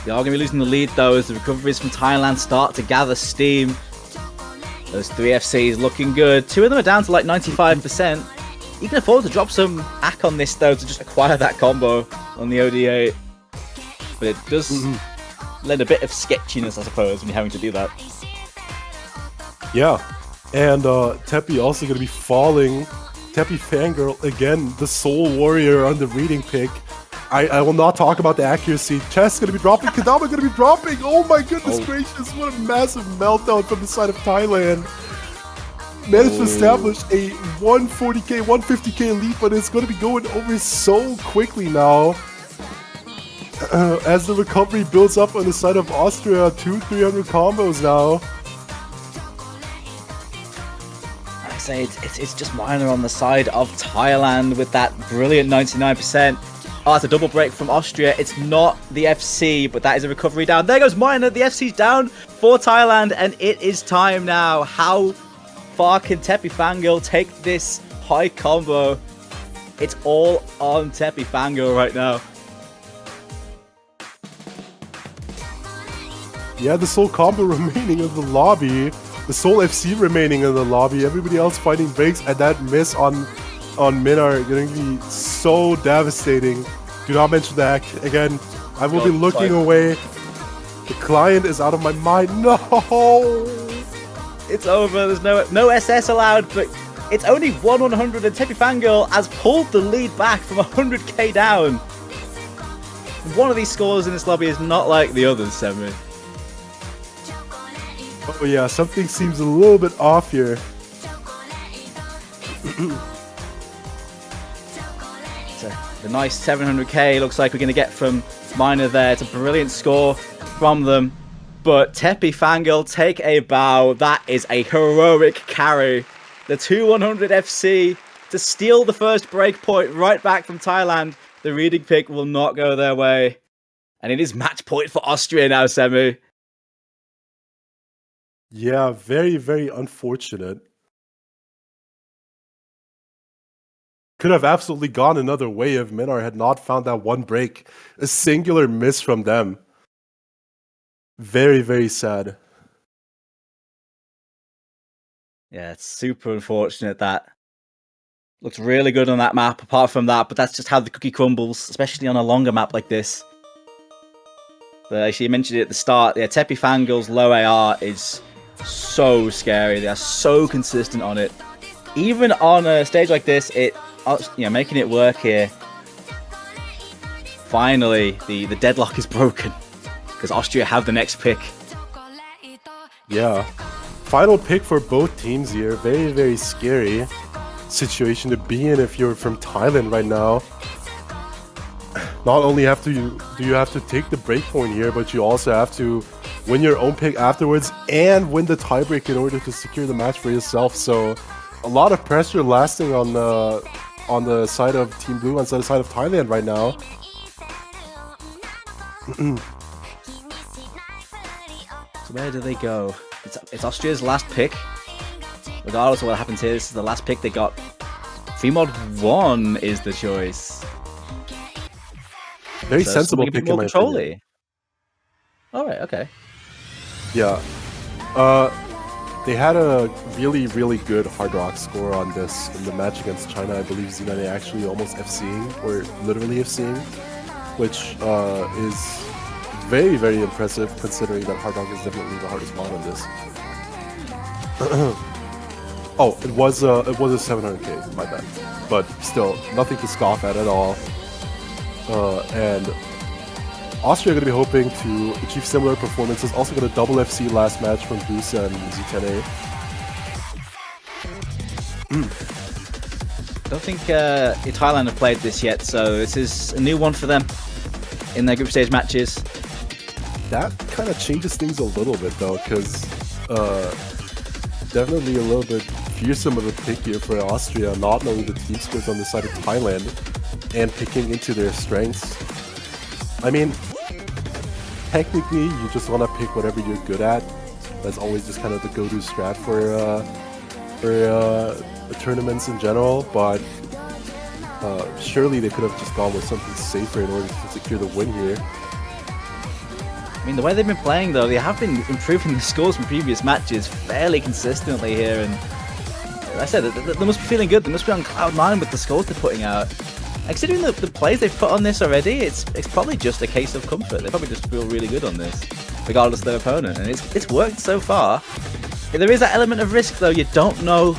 They are going to be losing the lead though as the recoveries from Thailand start to gather steam. Those 3 FCs looking good. 2 of them are down to like 95%. You can afford to drop some hack on this though to just acquire that combo on the OD8. But it does lend a bit of sketchiness, I suppose, when you're having to do that. Yeah, and Teppy also going to be falling. Teppy Fangirl, again, the Soul Warrior on the reading pick. I will not talk about the accuracy. Chess going to be dropping. Kadama going to be dropping. Oh my goodness gracious. What a massive meltdown from the side of Thailand. Managed to establish a 140k, 150k lead, but it's going to be going over so quickly now. As the recovery builds up on the side of Austria. 200-300 combos now. I say it's just minor on the side of Thailand with that brilliant 99%. Oh, that's a double break from Austria. It's not the FC, but that is a recovery down. There goes Minor. The FC's down for Thailand, and it is time now. How far can Teppy Fangirl take this high combo? It's all on Teppy Fangirl right now. Yeah, the sole combo remaining in the lobby. The sole FC remaining in the lobby. Everybody else fighting breaks, and that miss on Minar going to be so devastating. Do not mention that again. I will be looking away. The client is out of my mind. No, it's over. There's no SS allowed, but it's only 1/100, and Teppy Fangirl has pulled the lead back from 100k down. One of these scores in this lobby is not like the others, Semi. Oh yeah, something seems a little bit off here. The nice 700k looks like we're going to get from Minor there. It's a brilliant score from them. But Teppy Fangirl take a bow. That is a heroic carry. The 2-100 FC to steal the first breakpoint right back from Thailand. The reading pick will not go their way. And it is match point for Austria now, Semi. Yeah, very, very unfortunate. Could have absolutely gone another way if Minar had not found that one break. A singular miss from them. Very, very sad. Yeah, it's super unfortunate. That looks really good on that map, apart from that, but that's just how the cookie crumbles, especially on a longer map like this. But actually, you mentioned it at the start, yeah, Teppy Fangirl's low AR is so scary. They are so consistent on it. Even on a stage like this, making it work here. Finally, the deadlock is broken because Austria have the next pick. Yeah, final pick for both teams here. Very, very scary situation to be in if you're from Thailand right now. Not only do you have to take the breakpoint here, but you also have to win your own pick afterwards and win the tiebreak in order to secure the match for yourself. So a lot of pressure lasting on the side of Team Blue, on the side of Thailand right now. So where do they go? It's Austria's last pick. Regardless of what happens here, this is the last pick they got. Mod 1 is the choice. Very sensible pick in my opinion. Alright, okay. Yeah. They had a really, really good Hard Rock score on this in the match against China. I believe Z9A actually almost FCing, or literally FCing, which is very, very impressive considering that Hard Rock is definitely the hardest mod on this. Oh, it was a 700k, my bad. But still, nothing to scoff at all. And Austria are going to be hoping to achieve similar performances. Also got a double FC last match from Goose and Z10A. I don't think Thailand have played this yet, so this is a new one for them in their group stage matches. That kind of changes things a little bit though, because definitely a little bit fearsome of a pick here for Austria, not knowing the team scores on the side of Thailand and picking into their strengths. I mean, technically you just want to pick whatever you're good at. That's always just kind of the go-to strat for tournaments in general, but surely they could have just gone with something safer in order to secure the win here. I mean, the way they've been playing though, they have been improving the scores from previous matches fairly consistently here, and like I said, they must be feeling good. They must be on cloud 9 with the scores they're putting out. Considering the plays they've put on this already, it's probably just a case of comfort. They probably just feel really good on this, regardless of their opponent, and it's worked so far. There is that element of risk though. You don't know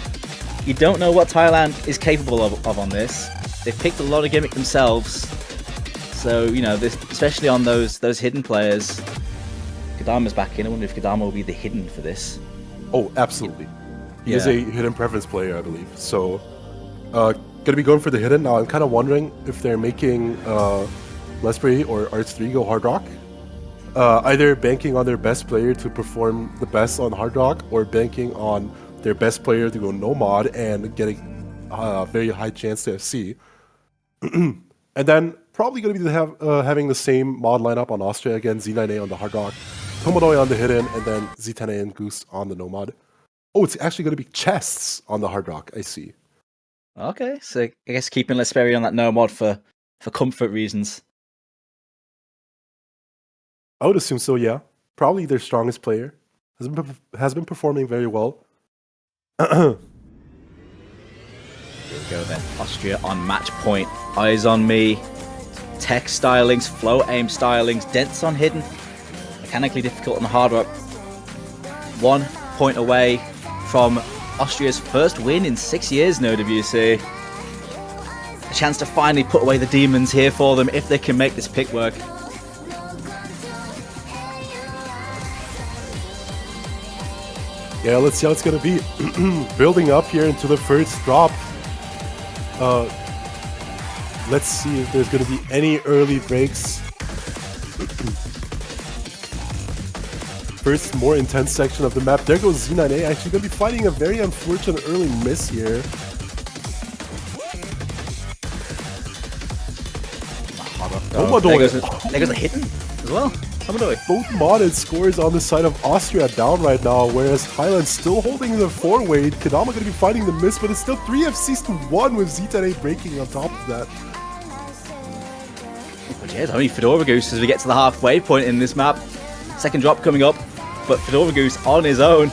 what Thailand is capable of on this. They've picked a lot of gimmick themselves, so you know this, especially on those hidden players. Kadama's back in. I wonder if Kadama will be the hidden for this. Oh, absolutely. He is a hidden preference player, I believe. So, gonna be going for the hidden. Now, I'm kind of wondering if they're making Lesbury or Arts3 go Hard Rock. Either banking on their best player to perform the best on Hard Rock, or banking on their best player to go no mod and getting a very high chance to FC. And then probably going to be having the same mod lineup on Austria again, Z9A on the Hard Rock, Tomodoy on the hidden, and then Z10A and Goose on the no mod. Oh, it's actually going to be chests on the Hard Rock, I see. Okay, so I guess keeping Lesbury on that no mod for comfort reasons. I would assume so, yeah. Probably their strongest player. Has been performing very well. Here we go then. Austria on match point. Eyes on me. Tech stylings, flow aim stylings, dents on hidden. Mechanically difficult on the Hard Rock. 1 point away from Austria's first win in 6 years, no WC. A chance to finally put away the demons here for them if they can make this pick work. Yeah, let's see how it's gonna be. Building up here into the first drop. Let's see if there's gonna be any early breaks. First, more intense section of the map. There goes Z9A, actually gonna be fighting a very unfortunate early miss here. Oh, there goes a hidden as well. Both modded scores on the side of Austria down right now, whereas Thailand's still holding the 4-weight. Kadama going to be fighting the miss, but it's still 3 FCs to 1 with Z10A breaking on top of that. But yeah, only Fedora Goose as we get to the halfway point in this map. Second drop coming up, but Fedora Goose on his own.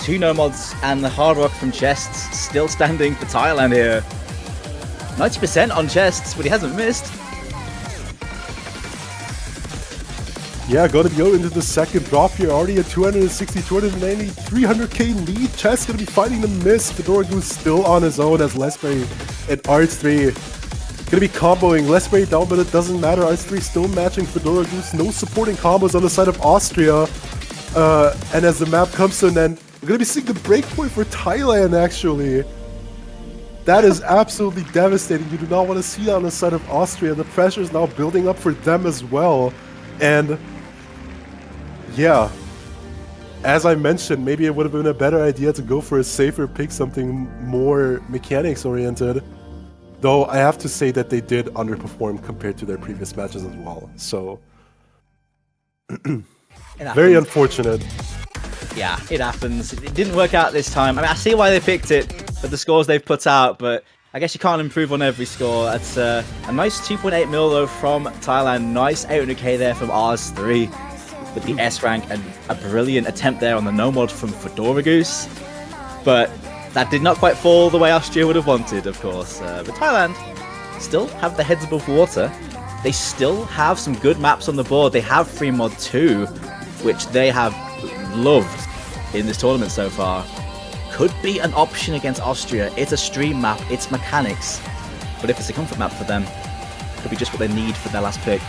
2 no mods and the Hard Rock from chests still standing for Thailand here. 90% on chests, but he hasn't missed. Yeah, gonna go into the second drop here. Already at 260, 290, 300k lead. Chess gonna be fighting the miss. Fedora Goose still on his own as Lesbury and Arts3 gonna be comboing. Lesbury down, but it doesn't matter. Arts3 still matching Fedora Goose. No supporting combos on the side of Austria. And as the map comes to an end, we're gonna be seeing the breakpoint for Thailand, actually. That is absolutely devastating. You do not want to see that on the side of Austria. The pressure is now building up for them as well. And yeah, as I mentioned, maybe it would have been a better idea to go for a safer pick, something more mechanics oriented. Though I have to say that they did underperform compared to their previous matches as well. So very unfortunate. Yeah, it happens. It didn't work out this time. I mean, I see why they picked it for the scores they've put out, but I guess you can't improve on every score. That's a nice 2.8 mil though from Thailand. Nice 800k there from Rs3 with the S rank, and a brilliant attempt there on the no mod from Fedora Goose. But that did not quite fall the way Austria would have wanted, of course. But Thailand still have their heads above water. They still have some good maps on the board. They have Free Mod 2, which they have loved in this tournament so far. Could be an option against Austria. It's a stream map, it's mechanics. But if it's a comfort map for them, could be just what they need for their last pick.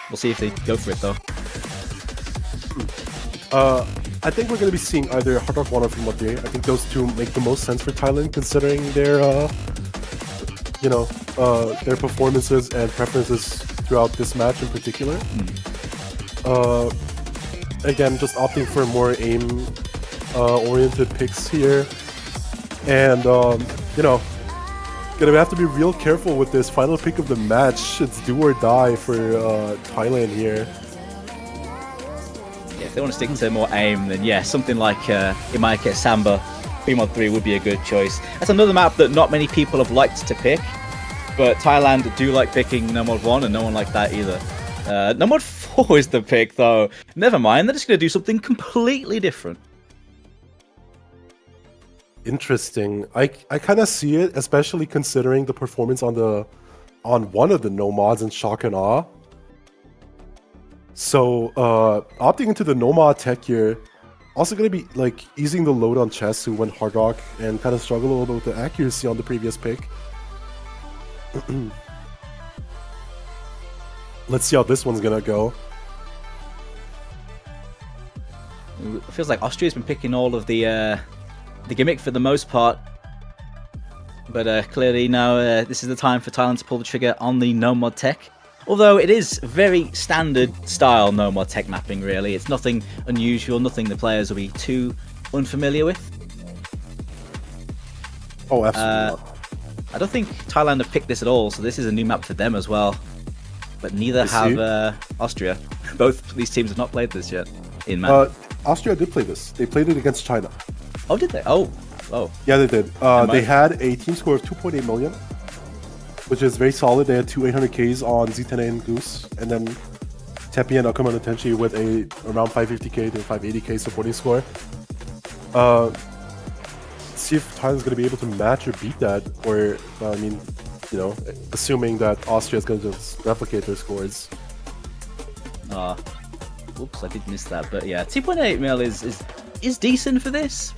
We'll see if they go for it though. I think we're going to be seeing either Hard Rock 1 or Free Mod 3. I think those two make the most sense for Thailand, considering their, their performances and preferences throughout this match in particular. Again, just opting for more aim-oriented picks here. And, gonna have to be real careful with this final pick of the match. It's do or die for Thailand here. Yeah, if they want to stick to more aim, then yeah, something like, in my case, Samba, Free Mod 3 would be a good choice. That's another map that not many people have liked to pick, but Thailand do like picking No Mod 1, and no one liked that either. No Mod 4 is the pick, though. Never mind, they're just going to do something completely different. Interesting. I kind of see it, especially considering the performance on one of the no mods in Shock and Awe. So opting into the no mod tech here, also going to be like easing the load on Chess, who went Hard Rock and kind of struggled a little bit with the accuracy on the previous pick. Let's see how this one's gonna go. It feels like Austria's been picking all of the gimmick for the most part, but clearly now this is the time for Thailand to pull the trigger on the no mod tech. Although it is very standard style no mod tech mapping, really. It's nothing unusual, nothing the players will be too unfamiliar with. Oh, absolutely not. I don't think Thailand have picked this at all, so this is a new map for them as well. But neither have Austria. Both these teams have not played this yet in map. Austria did play this. They played it against China. Oh, did they? Oh. Yeah, they did. They had a team score of 2.8 million, which is very solid. They had two 800Ks on Z10A and Goose, and then Tepi and Akuma no Tenchi with a around 550K to 580K supporting score. See if Thailand's going to be able to match or beat that, or assuming that Austria is going to just replicate their scores. Oops, I did miss that, but yeah, 2.8 mil is decent for this,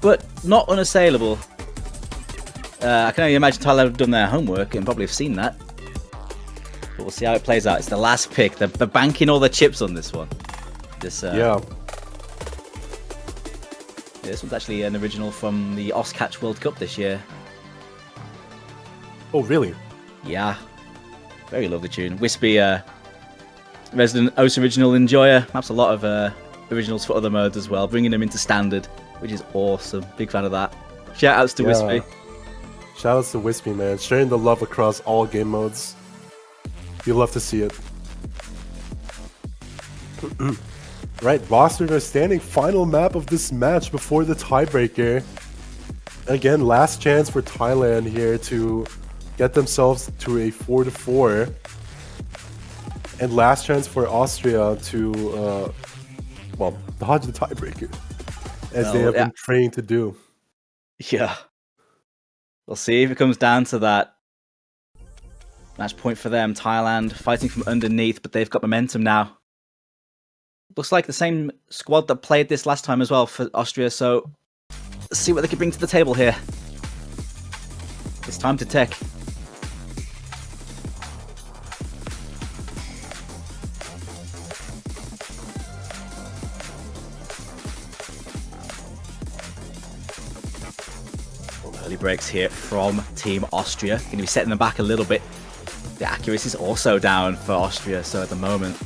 but not unassailable. I can only imagine Thailand have done their homework and probably have seen that. But we'll see how it plays out. It's the last pick. They're banking all their chips on this one. Yeah. This one's actually an original from the Oscatch World Cup this year. Oh, really? Yeah. Very lovely tune. Wispy, resident OS original enjoyer. Maps a lot of originals for other modes as well, bringing them into standard, which is awesome. Big fan of that. Shout outs to Wispy. Shout outs to Wispy, man. Sharing the love across all game modes. You love to see it. Right, rosters are standing. Final map of this match before the tiebreaker. Again, last chance for Thailand here to get themselves to a 4-4. And last chance for Austria to, dodge the tiebreaker. As they have been trained to do. Yeah. We'll see if it comes down to that. Match point for them. Thailand fighting from underneath, but they've got momentum now. Looks like the same squad that played this last time as well for Austria, so let's see what they can bring to the table here. It's time to tech. Early breaks here from Team Austria. Going to be setting them back a little bit. The accuracy is also down for Austria, so at the moment.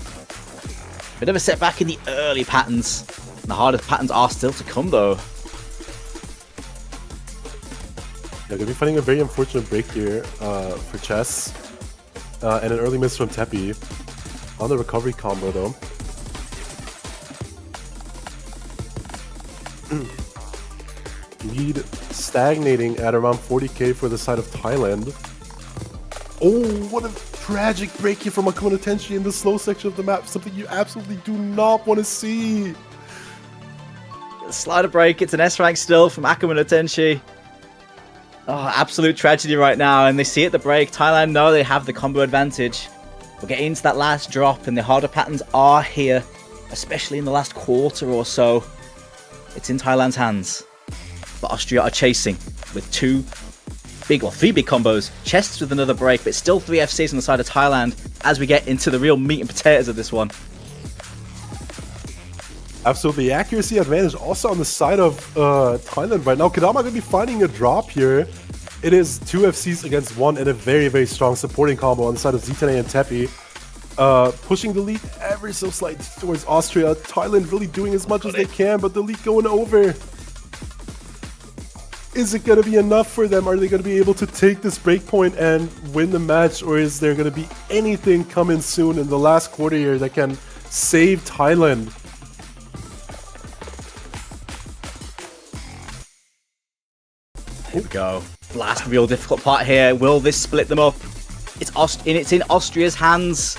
Bit of a setback in the early patterns. The harder patterns are still to come, though. Yeah, They're gonna be finding a very unfortunate break here for Chess. And an early miss from Teppy. On the recovery combo though. Lead stagnating at around 40k for the side of Thailand. Oh, what a tragic break here from Akuma Tenshi in the slow section of the map. Something you absolutely do not want to see. Slider break, it's an S rank still from Akuma no Tenshi. Oh, absolute tragedy right now, and they see it the break. Thailand know they have the combo advantage. We're getting into that last drop, and the harder patterns are here, especially in the last quarter or so. It's in Thailand's hands. But Austria are chasing with three big combos. Chests with another break, but still 3 FCs on the side of Thailand as we get into the real meat and potatoes of this one. Absolutely, accuracy advantage also on the side of Thailand right now. Kadama going to be finding a drop here. It is 2 FCs against 1 and a very, very strong supporting combo on the side of Zitane and Teppy. Pushing the lead ever so slightly towards Austria. Thailand really doing as much as they can, but the lead going over. Is it going to be enough for them? Are they going to be able to take this breakpoint and win the match? Or is there going to be anything coming soon in the last quarter here that can save Thailand? Here we go. Last real difficult part here. Will this split them up? It's in Austria's hands.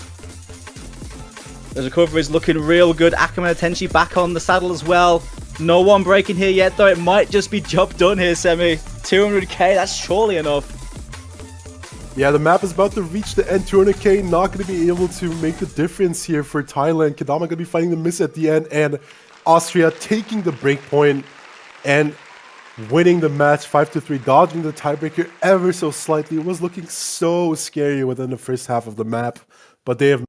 The recovery is looking real good. Akuma Tenshi back on the saddle as well. No one breaking here yet, though. It might just be job done here, Semi. 200k, that's surely enough. Yeah, the map is about to reach the end. 200k, not going to be able to make the difference here for Thailand. Kadama going to be fighting the miss at the end, and Austria taking the breakpoint and winning the match 5-3, dodging the tiebreaker ever so slightly. It was looking so scary within the first half of the map, but they have